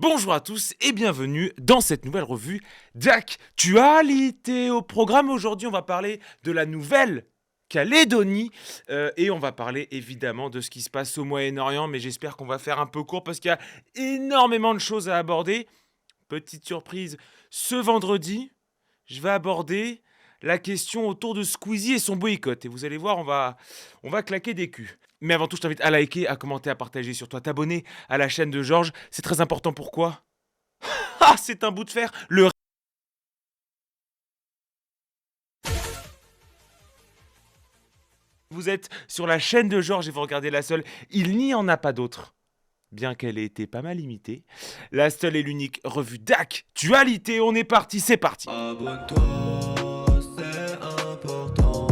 Bonjour à tous et bienvenue dans cette nouvelle revue d'actualité. Au programme aujourd'hui, on va parler de la Nouvelle-Calédonie et on va parler évidemment de ce qui se passe au Moyen-Orient, mais j'espère qu'on va faire un peu court parce qu'il y a énormément de choses à aborder. Petite surprise, ce vendredi, je vais aborder la question autour de Squeezie et son boycott. Et vous allez voir, on va claquer des culs. Mais avant tout, je t'invite à liker, à commenter, à partager, surtout à t'abonner à la chaîne de Georges. C'est très important. Pourquoi? Ah, c'est un bout de fer. Vous êtes sur la chaîne de Georges et vous regardez la seule. Il n'y en a pas d'autre. Bien qu'elle ait été pas mal imitée. La seule et l'unique revue d'actualité. On est parti, c'est parti. Abonne-toi, c'est important.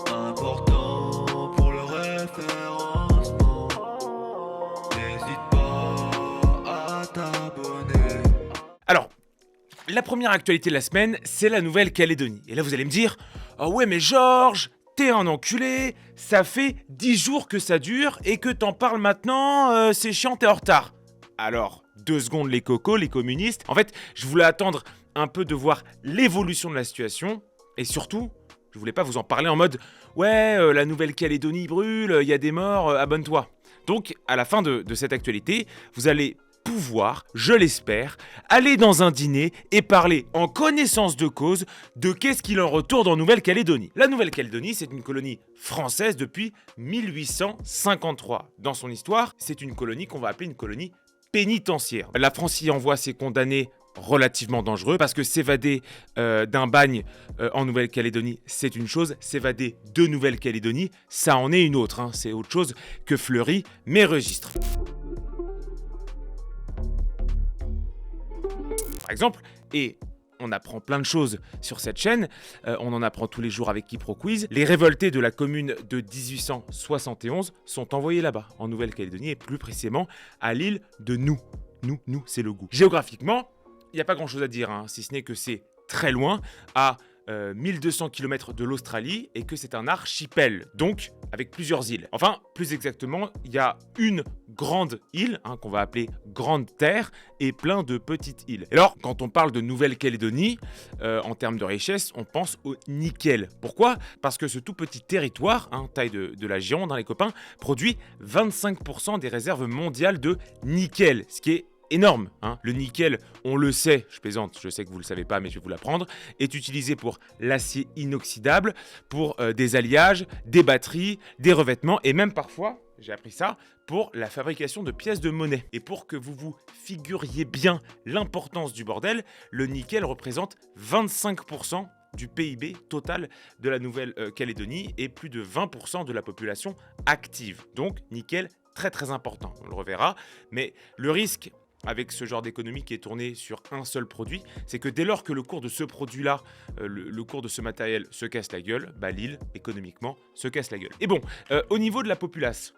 Important pour le référencement. N'hésite pas à t'abonner. Alors, la première actualité de la semaine, c'est la Nouvelle-Calédonie. Et là, vous allez me dire, ah ouais, mais Georges, t'es un enculé, ça fait 10 jours que ça dure et que t'en parles maintenant, c'est chiant, t'es en retard. Alors, 2 secondes les cocos, les communistes. En fait, je voulais attendre un peu de voir l'évolution de la situation et surtout, je voulais pas vous en parler en mode, ouais, la Nouvelle-Calédonie brûle, il y a des morts, abonne-toi. Donc, à la fin de cette actualité, vous allez pouvoir, je l'espère, aller dans un dîner et parler en connaissance de cause de qu'est-ce qu'il en retourne en Nouvelle-Calédonie. La Nouvelle-Calédonie, c'est une colonie française depuis 1853. Dans son histoire, c'est une colonie qu'on va appeler une colonie pénitentiaire. La France y envoie ses condamnés relativement dangereux parce que s'évader d'un bagne en Nouvelle-Calédonie, c'est une chose, s'évader de Nouvelle-Calédonie, ça en est une autre, hein. C'est autre chose que Fleury, mes registres. Par exemple, et on apprend plein de choses sur cette chaîne, on en apprend tous les jours avec KiproQuiz, les révoltés de la commune de 1871 sont envoyés là-bas, en Nouvelle-Calédonie, et plus précisément à l'île de Nou. Nou, c'est le goût. Géographiquement, il n'y a pas grand-chose à dire, hein, si ce n'est que c'est très loin, à 1200 km de l'Australie, et que c'est un archipel, donc avec plusieurs îles. Enfin, plus exactement, il y a une grande île, hein, qu'on va appeler Grande Terre, et plein de petites îles. Et alors, quand on parle de Nouvelle-Calédonie, en termes de richesse, on pense au nickel. Pourquoi? Parce que ce tout petit territoire, hein, taille de la Gironde, hein, les copains, produit 25% des réserves mondiales de nickel, ce qui est énorme, hein. Le nickel, on le sait, je plaisante, je sais que vous le savez pas, mais je vais vous l'apprendre, est utilisé pour l'acier inoxydable, pour des alliages, des batteries, des revêtements et même parfois, j'ai appris ça, pour la fabrication de pièces de monnaie. Et pour que vous vous figuriez bien l'importance du bordel, le nickel représente 25% du PIB total de la Nouvelle-Calédonie et plus de 20% de la population active. Donc, nickel, très très important, on le reverra, mais le risque avec ce genre d'économie qui est tournée sur un seul produit, c'est que dès lors que le cours de ce produit-là, le cours de ce matériel se casse la gueule, bah l'île, économiquement, se casse la gueule. Et bon, au niveau de la populace,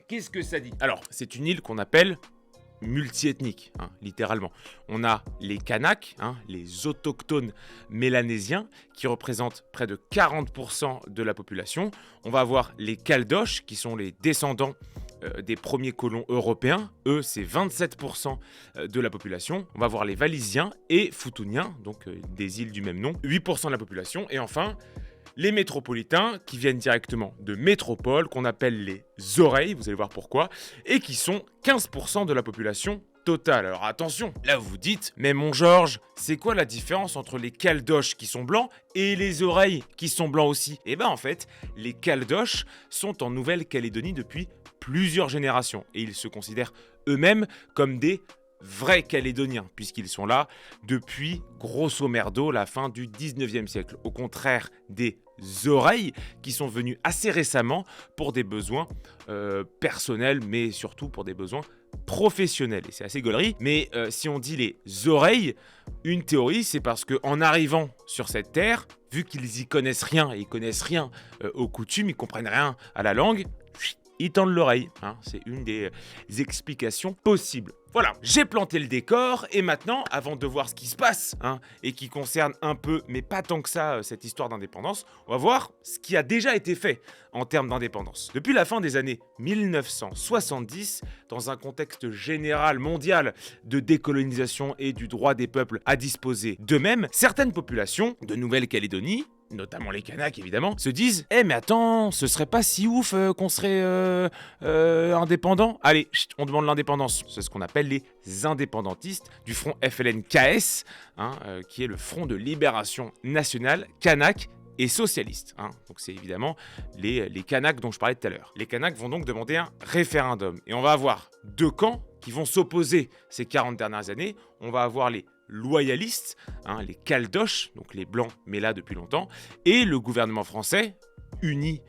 qu'est-ce que ça dit? Alors, c'est une île qu'on appelle multiethnique, hein, littéralement. On a les Kanaks, hein, les autochtones mélanésiens, qui représentent près de 40% de la population. On va avoir les Caldoches, qui sont les descendants des premiers colons européens. Eux, c'est 27% de la population. On va voir les Walisiens et Futuniens, donc des îles du même nom, 8% de la population. Et enfin, les métropolitains qui viennent directement de métropole, qu'on appelle les oreilles, vous allez voir pourquoi, et qui sont 15% de la population totale. Alors attention, là vous vous dites, mais mon Georges, c'est quoi la différence entre les Caldoches qui sont blancs et les oreilles qui sont blancs aussi? Eh ben en fait, les Caldoches sont en Nouvelle-Calédonie depuis plusieurs générations et ils se considèrent eux-mêmes comme des vrais Calédoniens, puisqu'ils sont là depuis, grosso merdo, la fin du 19e siècle. Au contraire des oreilles, qui sont venues assez récemment pour des besoins personnels, mais surtout pour des besoins professionnels. Et c'est assez gaulerie, mais si on dit les oreilles, une théorie, c'est parce qu'en arrivant sur cette terre, vu qu'ils y connaissent rien, et ils connaissent rien aux coutumes, ils comprennent rien à la langue, ils tendent l'oreille, hein, c'est une des explications possibles. Voilà, j'ai planté le décor et maintenant, avant de voir ce qui se passe, et qui concerne un peu, mais pas tant que ça, cette histoire d'indépendance, on va voir ce qui a déjà été fait en termes d'indépendance. Depuis la fin des années 1970, dans un contexte général mondial de décolonisation et du droit des peuples à disposer d'eux-mêmes, certaines populations de Nouvelle-Calédonie, notamment les Kanaks évidemment, se disent « Eh mais attends, ce serait pas si ouf qu'on serait indépendant ? Allez, chut, on demande l'indépendance. » C'est ce qu'on appelle les indépendantistes du front FLN-KS, qui est le Front de Libération Nationale Kanak et socialiste. Donc c'est évidemment les Kanaks dont je parlais tout à l'heure. Les Kanaks vont donc demander un référendum. Et on va avoir deux camps qui vont s'opposer ces 40 dernières années. On va avoir les loyalistes, les caldoches, donc les blancs, mais là depuis longtemps, et le gouvernement français, uni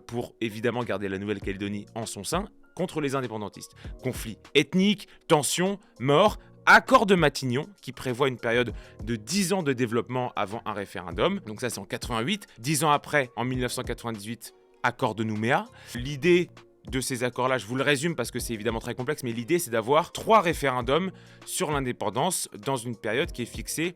pour évidemment garder la Nouvelle-Calédonie en son sein, contre les indépendantistes. Conflit ethnique, tensions, morts, accord de Matignon, qui prévoit une période de 10 ans de développement avant un référendum, donc ça c'est en 88, 10 ans après, en 1998, accord de Nouméa. L'idée de ces accords-là, je vous le résume parce que c'est évidemment très complexe, mais l'idée c'est d'avoir 3 référendums sur l'indépendance dans une période qui est fixée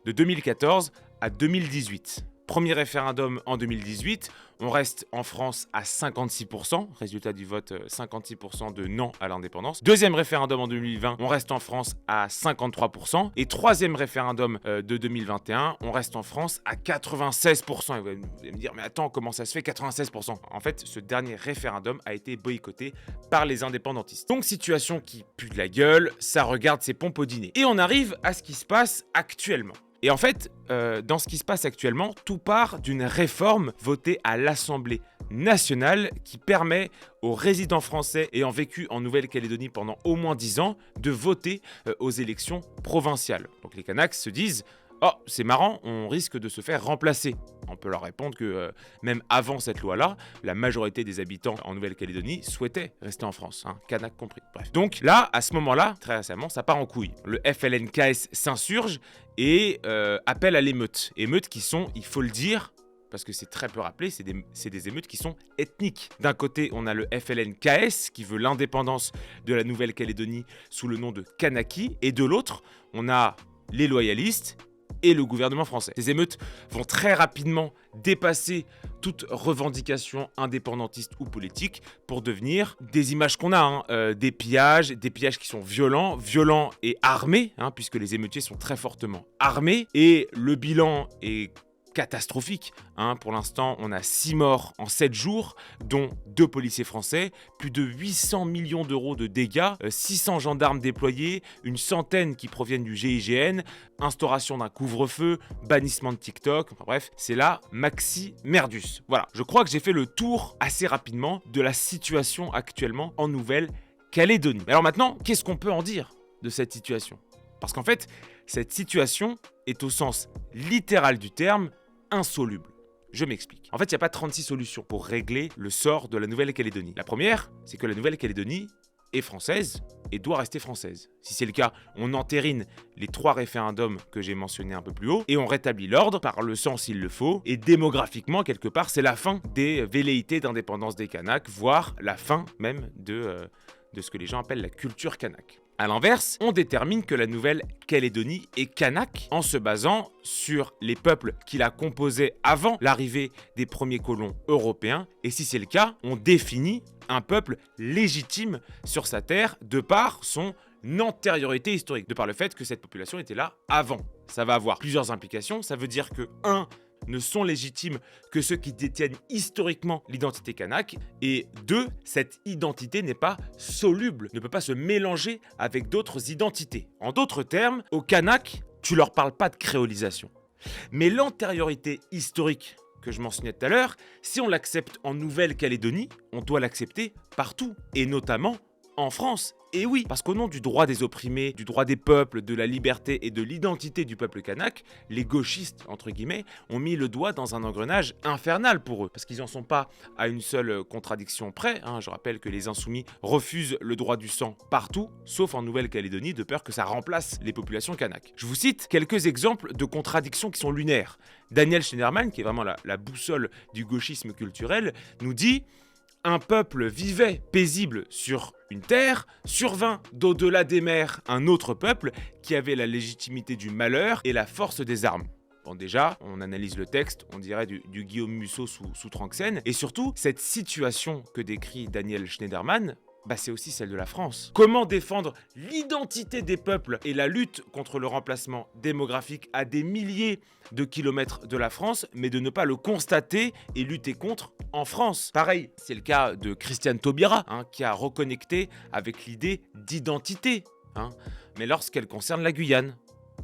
de 2014 à 2018. Premier référendum en 2018, on reste en France à 56%, résultat du vote 56% de non à l'indépendance. Deuxième référendum en 2020, on reste en France à 53%. Et troisième référendum de 2021, on reste en France à 96%. Et vous allez me dire, mais attends, comment ça se fait 96%? En fait, ce dernier référendum a été boycotté par les indépendantistes. Donc situation qui pue de la gueule, ça regarde ses pompes au dîner. Et on arrive à ce qui se passe actuellement. Et en fait, dans ce qui se passe actuellement, tout part d'une réforme votée à l'Assemblée nationale qui permet aux résidents français ayant vécu en Nouvelle-Calédonie pendant au moins 10 ans de voter aux élections provinciales. Donc les Kanaks se disent « Oh, c'est marrant, on risque de se faire remplacer ». On peut leur répondre que même avant cette loi-là, la majorité des habitants en Nouvelle-Calédonie souhaitaient rester en France, Kanaks compris. Bref. Donc là, à ce moment-là, très récemment, ça part en couille. Le FLN-KS s'insurge et appelle à l'émeute. Émeutes qui sont, il faut le dire, parce que c'est très peu rappelé, c'est des émeutes qui sont ethniques. D'un côté, on a le FLN-KS qui veut l'indépendance de la Nouvelle-Calédonie sous le nom de Kanaki, et de l'autre, on a les loyalistes et le gouvernement français. Ces émeutes vont très rapidement dépasser toute revendication indépendantiste ou politique pour devenir des images qu'on a, des pillages qui sont violents et armés, puisque les émeutiers sont très fortement armés, et le bilan est catastrophique. Pour l'instant, on a 6 morts en 7 jours, dont 2 policiers français, plus de 800 millions d'euros de dégâts, 600 gendarmes déployés, une centaine qui proviennent du GIGN, instauration d'un couvre-feu, bannissement de TikTok, enfin bref, c'est la maxi merdus. Voilà, je crois que j'ai fait le tour assez rapidement de la situation actuellement en Nouvelle-Calédonie. Alors maintenant, qu'est-ce qu'on peut en dire de cette situation? Parce qu'en fait, cette situation est au sens littéral du terme insoluble. Je m'explique. En fait, il n'y a pas 36 solutions pour régler le sort de la Nouvelle-Calédonie. La première, c'est que la Nouvelle-Calédonie est française et doit rester française. Si c'est le cas, on entérine les 3 référendums que j'ai mentionnés un peu plus haut et on rétablit l'ordre par le sang s'il le faut. Et démographiquement, quelque part, c'est la fin des velléités d'indépendance des Kanaks, voire la fin même de ce que les gens appellent la culture kanak. A l'inverse, on détermine que la Nouvelle-Calédonie est kanak en se basant sur les peuples qui la composaient avant l'arrivée des premiers colons européens. Et si c'est le cas, on définit un peuple légitime sur sa terre de par son antériorité historique, de par le fait que cette population était là avant. Ça va avoir plusieurs implications. Ça veut dire que 1. Ne sont légitimes que ceux qui détiennent historiquement l'identité kanak, et 2. Cette identité n'est pas soluble, ne peut pas se mélanger avec d'autres identités. En d'autres termes, aux Kanaks, tu leur parles pas de créolisation. Mais l'antériorité historique que je mentionnais tout à l'heure, si on l'accepte en Nouvelle-Calédonie, on doit l'accepter partout, et notamment en France. Et oui, parce qu'au nom du droit des opprimés, du droit des peuples, de la liberté et de l'identité du peuple kanak, les gauchistes, entre guillemets, ont mis le doigt dans un engrenage infernal pour eux. Parce qu'ils n'en sont pas à une seule contradiction près. Je rappelle que les insoumis refusent le droit du sang partout, sauf en Nouvelle-Calédonie, de peur que ça remplace les populations kanak. Je vous cite quelques exemples de contradictions qui sont lunaires. Daniel Schneiderman, qui est vraiment la boussole du gauchisme culturel, nous dit un peuple vivait paisible sur une terre, survint d'au-delà des mers un autre peuple qui avait la légitimité du malheur et la force des armes. Bon, déjà, on analyse le texte, on dirait du Guillaume Musso sous Tranxène, et surtout, cette situation que décrit Daniel Schneiderman, c'est aussi celle de la France. Comment défendre l'identité des peuples et la lutte contre le remplacement démographique à des milliers de kilomètres de la France, mais de ne pas le constater et lutter contre en France. Pareil, c'est le cas de Christiane Taubira, qui a reconnecté avec l'idée d'identité, mais lorsqu'elle concerne la Guyane.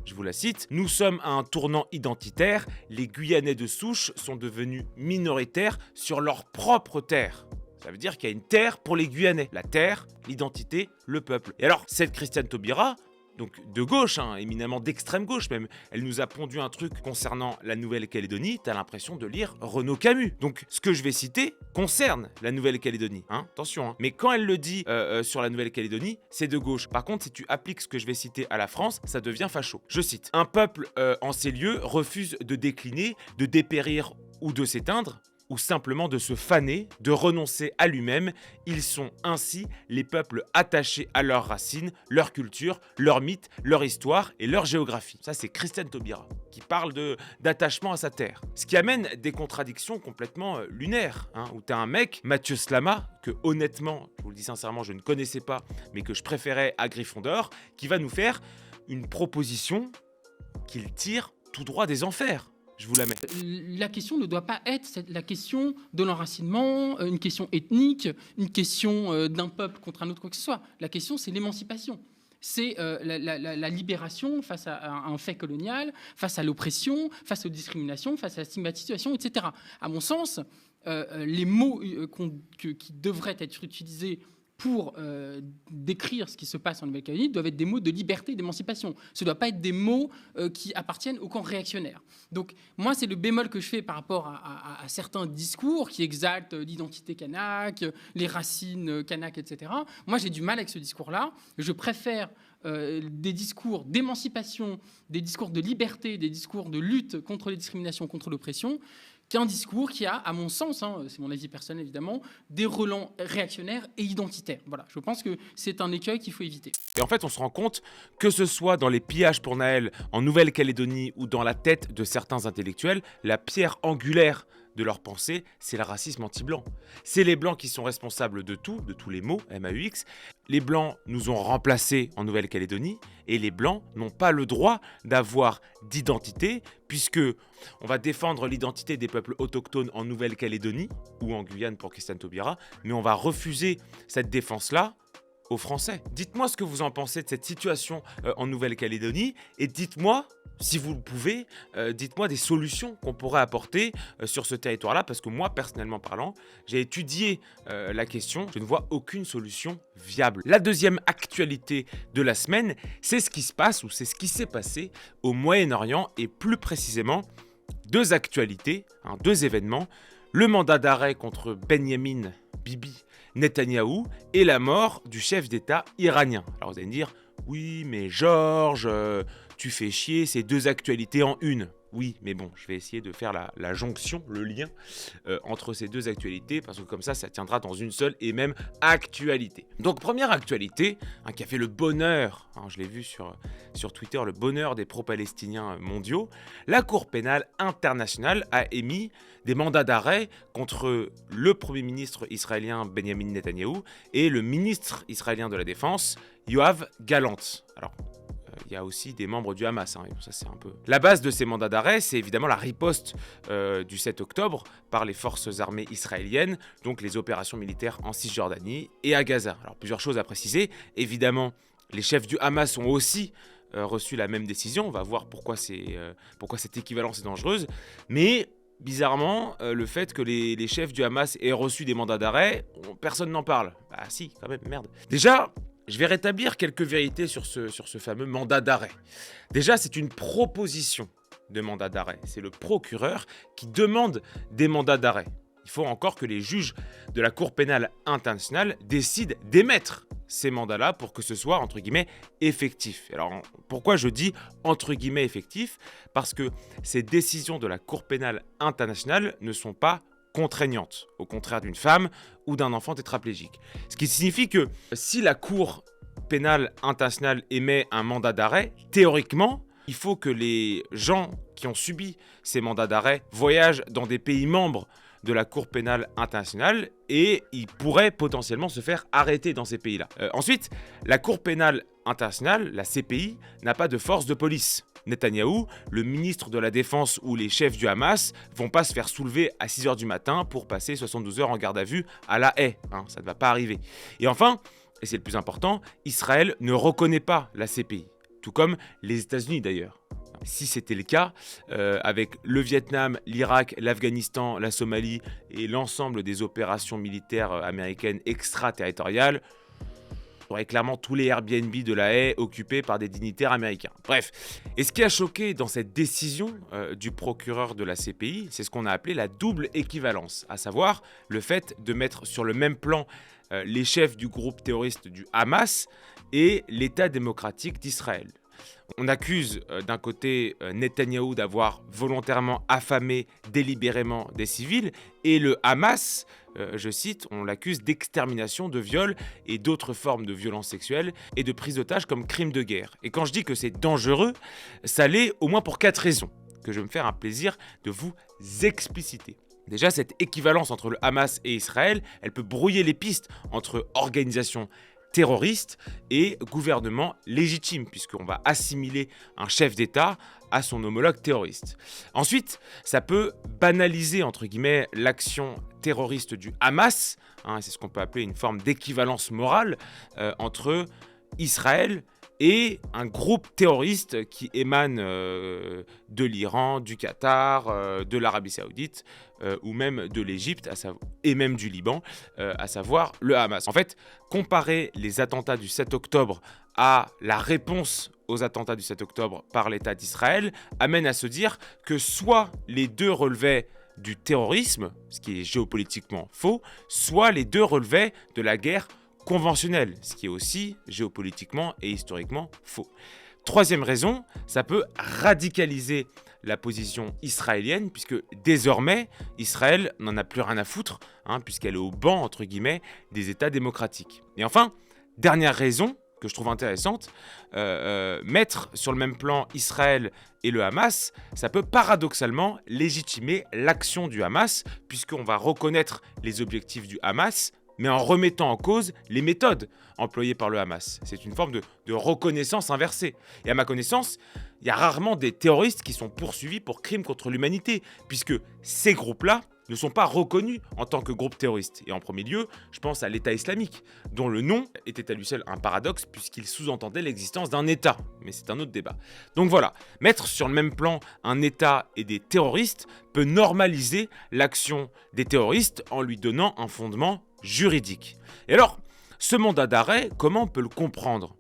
Je vous la cite, « Nous sommes à un tournant identitaire, les Guyanais de souche sont devenus minoritaires sur leur propre terre. » Ça veut dire qu'il y a une terre pour les Guyanais. La terre, l'identité, le peuple. Et alors, cette Christiane Taubira, donc de gauche, éminemment d'extrême gauche même, elle nous a pondu un truc concernant la Nouvelle-Calédonie, t'as l'impression de lire Renaud Camus. Donc, ce que je vais citer concerne la Nouvelle-Calédonie, attention. Mais quand elle le dit sur la Nouvelle-Calédonie, c'est de gauche. Par contre, si tu appliques ce que je vais citer à la France, ça devient facho. Je cite, « Un peuple en ces lieux refuse de décliner, de dépérir ou de s'éteindre, ou simplement de se faner, de renoncer à lui-même. Ils sont ainsi les peuples attachés à leurs racines, leur culture, leur mythe, leur histoire et leur géographie. » Ça, c'est Christiane Taubira qui parle d'attachement à sa terre. Ce qui amène des contradictions complètement lunaires, où t'as un mec, Mathieu Slama, que honnêtement, je vous le dis sincèrement, je ne connaissais pas, mais que je préférais à Gryffondor, qui va nous faire une proposition qu'il tire tout droit des enfers. Je vous la mets. La question ne doit pas être la question de l'enracinement, une question ethnique, une question d'un peuple contre un autre, quoi que ce soit. La question, c'est l'émancipation. C'est la libération face à un fait colonial, face à l'oppression, face aux discriminations, face à la stigmatisation, etc. À mon sens, les mots qui devraient être utilisés pour décrire ce qui se passe en Nouvelle-Calédonie doivent être des mots de liberté et d'émancipation. Ce ne doivent pas être des mots qui appartiennent au camp réactionnaire. Donc moi, c'est le bémol que je fais par rapport à certains discours qui exaltent l'identité kanak, les racines kanak, etc. Moi, j'ai du mal avec ce discours-là. Je préfère des discours d'émancipation, des discours de liberté, des discours de lutte contre les discriminations, contre l'oppression, qu'un discours qui a, à mon sens, c'est mon avis personnel évidemment, des relents réactionnaires et identitaires. Voilà, je pense que c'est un écueil qu'il faut éviter. Et en fait, on se rend compte que ce soit dans les pillages pour Naël en Nouvelle-Calédonie ou dans la tête de certains intellectuels, la pierre angulaire de leur pensée, c'est le racisme anti-blanc. C'est les blancs qui sont responsables de tout, de tous les maux, MAUX. Les blancs nous ont remplacés en Nouvelle-Calédonie et les blancs n'ont pas le droit d'avoir d'identité puisque on va défendre l'identité des peuples autochtones en Nouvelle-Calédonie ou en Guyane pour Christiane Taubira, mais on va refuser cette défense-là aux Français. Dites-moi ce que vous en pensez de cette situation en Nouvelle-Calédonie et dites-moi, si vous le pouvez, dites-moi des solutions qu'on pourrait apporter sur ce territoire-là parce que moi, personnellement parlant, j'ai étudié la question, je ne vois aucune solution viable. La deuxième actualité de la semaine, c'est ce qui se passe ou c'est ce qui s'est passé au Moyen-Orient et plus précisément deux actualités, deux événements, le mandat d'arrêt contre Benyamin Bibi Netanyahou et la mort du chef d'État iranien. Alors vous allez me dire, oui mais Georges, tu fais chier, c'est deux actualités en une. Oui, mais bon, je vais essayer de faire la jonction, le lien entre ces deux actualités, parce que comme ça tiendra dans une seule et même actualité. Donc, première actualité, qui a fait le bonheur, je l'ai vu sur Twitter, le bonheur des pro-palestiniens mondiaux, la Cour pénale internationale a émis des mandats d'arrêt contre le Premier ministre israélien Benjamin Netanyahou et le ministre israélien de la Défense, Yoav Gallant. Alors, il y a aussi des membres du Hamas. Ça, c'est un peu... La base de ces mandats d'arrêt, c'est évidemment la riposte du 7 octobre par les forces armées israéliennes, donc les opérations militaires en Cisjordanie et à Gaza. Alors, plusieurs choses à préciser. Évidemment, les chefs du Hamas ont aussi reçu la même décision. On va voir pourquoi cette équivalence est dangereuse. Mais... bizarrement, le fait que les chefs du Hamas aient reçu des mandats d'arrêt, personne n'en parle. Ah si, quand même, merde. Déjà, je vais rétablir quelques vérités sur ce fameux mandat d'arrêt. Déjà, c'est une proposition de mandat d'arrêt. C'est le procureur qui demande des mandats d'arrêt. Il faut encore que les juges de la Cour pénale internationale décident d'émettre ces mandats-là pour que ce soit, entre guillemets, effectif. Alors, pourquoi je dis, entre guillemets, effectif ? Parce que ces décisions de la Cour pénale internationale ne sont pas contraignante, au contraire d'une femme ou d'un enfant tétraplégique. Ce qui signifie que si la Cour pénale internationale émet un mandat d'arrêt, théoriquement, il faut que les gens qui ont subi ces mandats d'arrêt voyagent dans des pays membres de la Cour pénale internationale et ils pourraient potentiellement se faire arrêter dans ces pays-là. Ensuite, la Cour pénale internationale, la CPI, n'a pas de force de police. Netanyahou, le ministre de la Défense ou les chefs du Hamas vont pas se faire soulever à 6h du matin pour passer 72 heures en garde à vue à La Haye. Ça ne va pas arriver. Et enfin, et c'est le plus important, Israël ne reconnaît pas la CPI, tout comme les États-Unis d'ailleurs. Si c'était le cas, avec le Vietnam, l'Irak, l'Afghanistan, la Somalie et l'ensemble des opérations militaires américaines extraterritoriales, on aurait clairement tous les Airbnb de La Haye occupés par des dignitaires américains. Bref, et ce qui a choqué dans cette décision du procureur de la CPI, c'est ce qu'on a appelé la double équivalence, à savoir le fait de mettre sur le même plan les chefs du groupe terroriste du Hamas et l'État démocratique d'Israël. On accuse d'un côté Netanyahou d'avoir volontairement affamé délibérément des civils et le Hamas, je cite, on l'accuse d'extermination, de viol et d'autres formes de violences sexuelles et de prise d'otages comme crime de guerre. Et quand je dis que c'est dangereux, ça l'est au moins pour 4 raisons que je vais me faire un plaisir de vous expliciter. Déjà, cette équivalence entre le Hamas et Israël, elle peut brouiller les pistes entre organisations terroriste et gouvernement légitime, puisqu'on va assimiler un chef d'État à son homologue terroriste. Ensuite, ça peut banaliser, entre guillemets, l'action terroriste du Hamas, c'est ce qu'on peut appeler une forme d'équivalence morale entre Israël et un groupe terroriste qui émane de l'Iran, du Qatar, de l'Arabie Saoudite ou même de l'Égypte et même du Liban, à savoir le Hamas. En fait, comparer les attentats du 7 octobre à la réponse aux attentats du 7 octobre par l'État d'Israël amène à se dire que soit les deux relevaient du terrorisme, ce qui est géopolitiquement faux, soit les deux relevaient de la guerre conventionnelle, ce qui est aussi géopolitiquement et historiquement faux. Troisième raison, ça peut radicaliser la position israélienne, puisque désormais, Israël n'en a plus rien à foutre, puisqu'elle est au banc, entre guillemets, des États démocratiques. Et enfin, dernière raison que je trouve intéressante, mettre sur le même plan Israël et le Hamas, ça peut paradoxalement légitimer l'action du Hamas, puisqu'on va reconnaître les objectifs du Hamas, mais en remettant en cause les méthodes employées par le Hamas. C'est une forme de reconnaissance inversée. Et à ma connaissance, il y a rarement des terroristes qui sont poursuivis pour crimes contre l'humanité, puisque ces groupes-là ne sont pas reconnus en tant que groupe terroriste. Et en premier lieu, je pense à l'État islamique, dont le nom était à lui seul un paradoxe, puisqu'il sous-entendait l'existence d'un État. Mais c'est un autre débat. Donc voilà, mettre sur le même plan un État et des terroristes peut normaliser l'action des terroristes en lui donnant un fondement juridique. Et alors, ce mandat d'arrêt, comment on peut le comprendre ?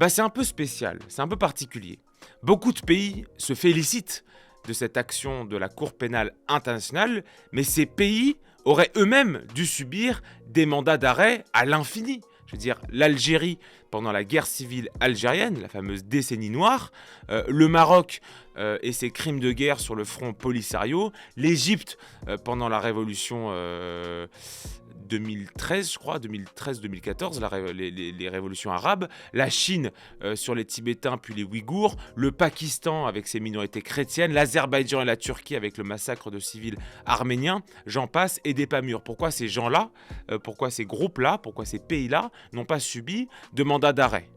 C'est un peu spécial, c'est un peu particulier. Beaucoup de pays se félicitent de cette action de la Cour pénale internationale, mais ces pays auraient eux-mêmes dû subir des mandats d'arrêt à l'infini. Je veux dire, l'Algérie pendant la guerre civile algérienne, la fameuse décennie noire, le Maroc et ses crimes de guerre sur le front Polisario, l'Égypte pendant la révolution 2013, je crois, 2013-2014, les révolutions arabes, la Chine sur les Tibétains puis les Ouïghours, le Pakistan avec ses minorités chrétiennes, l'Azerbaïdjan et la Turquie avec le massacre de civils arméniens, j'en passe et des pas mûrs. Pourquoi ces gens-là, pourquoi ces groupes-là, pourquoi ces pays-là n'ont pas subi de mandat d'arrêt ?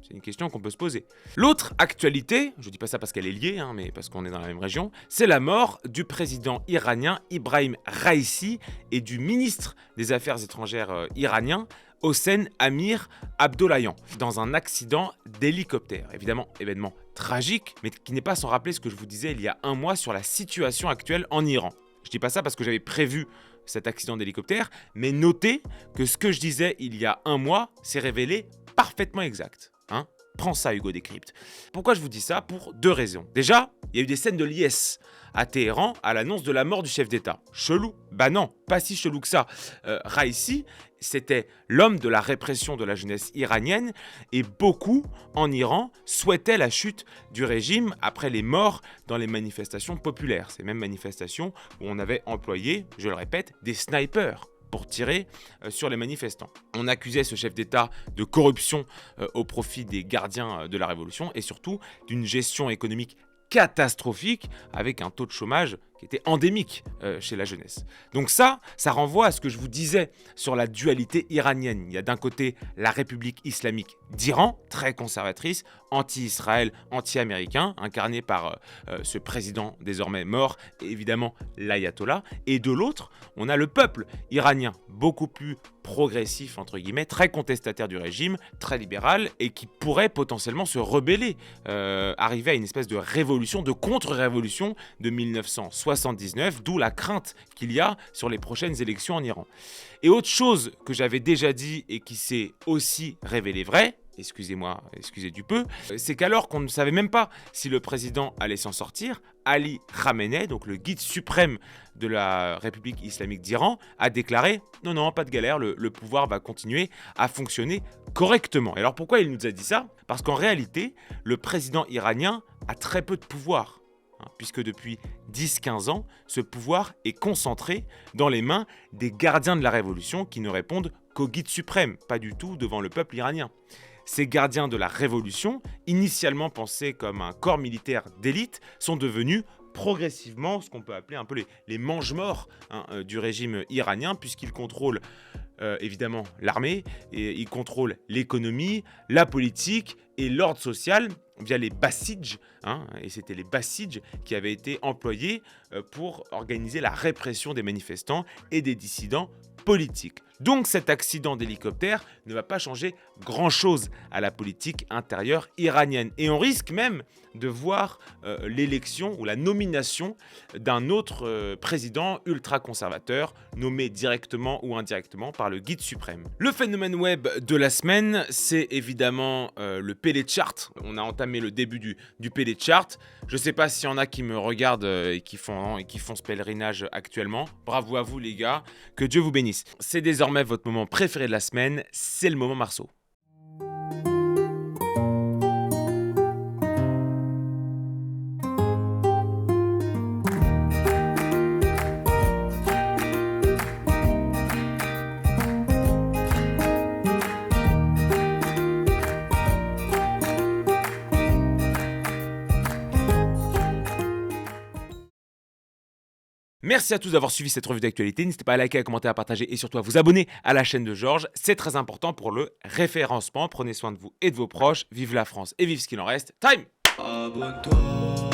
C'est une question qu'on peut se poser. L'autre actualité, je ne dis pas ça parce qu'elle est liée, mais parce qu'on est dans la même région, c'est la mort du président iranien Ibrahim Raïssi et du ministre des Affaires étrangères iranien Hossein Amir Abdollahian dans un accident d'hélicoptère. Évidemment, événement tragique, mais qui n'est pas sans rappeler ce que je vous disais il y a un mois sur la situation actuelle en Iran. Je ne dis pas ça parce que j'avais prévu cet accident d'hélicoptère, mais notez que ce que je disais il y a un mois s'est révélé parfaitement exact. Prends ça, Hugo Décrypte. Pourquoi je vous dis ça? Pour deux raisons. Déjà, il y a eu des scènes de liesse à Téhéran à l'annonce de la mort du chef d'État. Chelou? Bah non, pas si chelou que ça. Raïssi, c'était l'homme de la répression de la jeunesse iranienne et beaucoup en Iran souhaitaient la chute du régime après les morts dans les manifestations populaires. Ces mêmes manifestations où on avait employé, je le répète, des snipers pour tirer sur les manifestants. On accusait ce chef d'État de corruption au profit des gardiens de la révolution et surtout d'une gestion économique catastrophique avec un taux de chômage qui était endémique chez la jeunesse. Donc ça renvoie à ce que je vous disais sur la dualité iranienne. Il y a d'un côté la République islamique d'Iran, très conservatrice, anti-Israël, anti-américain, incarnée par ce président désormais mort, et évidemment l'ayatollah. Et de l'autre, on a le peuple iranien, beaucoup plus progressif, entre guillemets, très contestataire du régime, très libéral, et qui pourrait potentiellement se rebeller, arriver à une espèce de révolution, de contre-révolution de 1979, d'où la crainte qu'il y a sur les prochaines élections en Iran. Et autre chose que j'avais déjà dit et qui s'est aussi révélé vrai, excusez du peu, c'est qu'alors qu'on ne savait même pas si le président allait s'en sortir, Ali Khamenei, donc le guide suprême de la République islamique d'Iran, a déclaré « Non, pas de galère, le pouvoir va continuer à fonctionner correctement ». Et alors pourquoi il nous a dit ça? Parce qu'en réalité, le président iranien a très peu de pouvoir, puisque depuis 10-15 ans, ce pouvoir est concentré dans les mains des gardiens de la révolution qui ne répondent qu'au guide suprême, pas du tout devant le peuple iranien. Ces gardiens de la révolution, initialement pensés comme un corps militaire d'élite, sont devenus progressivement ce qu'on peut appeler un peu les mange-morts du régime iranien, puisqu'ils contrôlent évidemment l'armée, et ils contrôlent l'économie, la politique et l'ordre social via les Bassidj, et c'était les Bassidj qui avaient été employés pour organiser la répression des manifestants et des dissidents politiques. Donc cet accident d'hélicoptère ne va pas changer grand-chose à la politique intérieure iranienne. Et on risque même de voir l'élection ou la nomination d'un autre président ultra-conservateur nommé directement ou indirectement par le guide suprême. Le phénomène web de la semaine, c'est évidemment le PD Chart. On a entamé le début du PD Chart. Je ne sais pas s'il y en a qui me regardent et qui font ce pèlerinage actuellement. Bravo à vous les gars, que Dieu vous bénisse. C'est désormais votre moment préféré de la semaine, c'est le moment Marceau. Merci à tous d'avoir suivi cette revue d'actualité. N'hésitez pas à liker, à commenter, à partager et surtout à vous abonner à la chaîne de Georges. C'est très important pour le référencement. Prenez soin de vous et de vos proches. Vive la France et vive ce qu'il en reste. Time! Abonne-toi.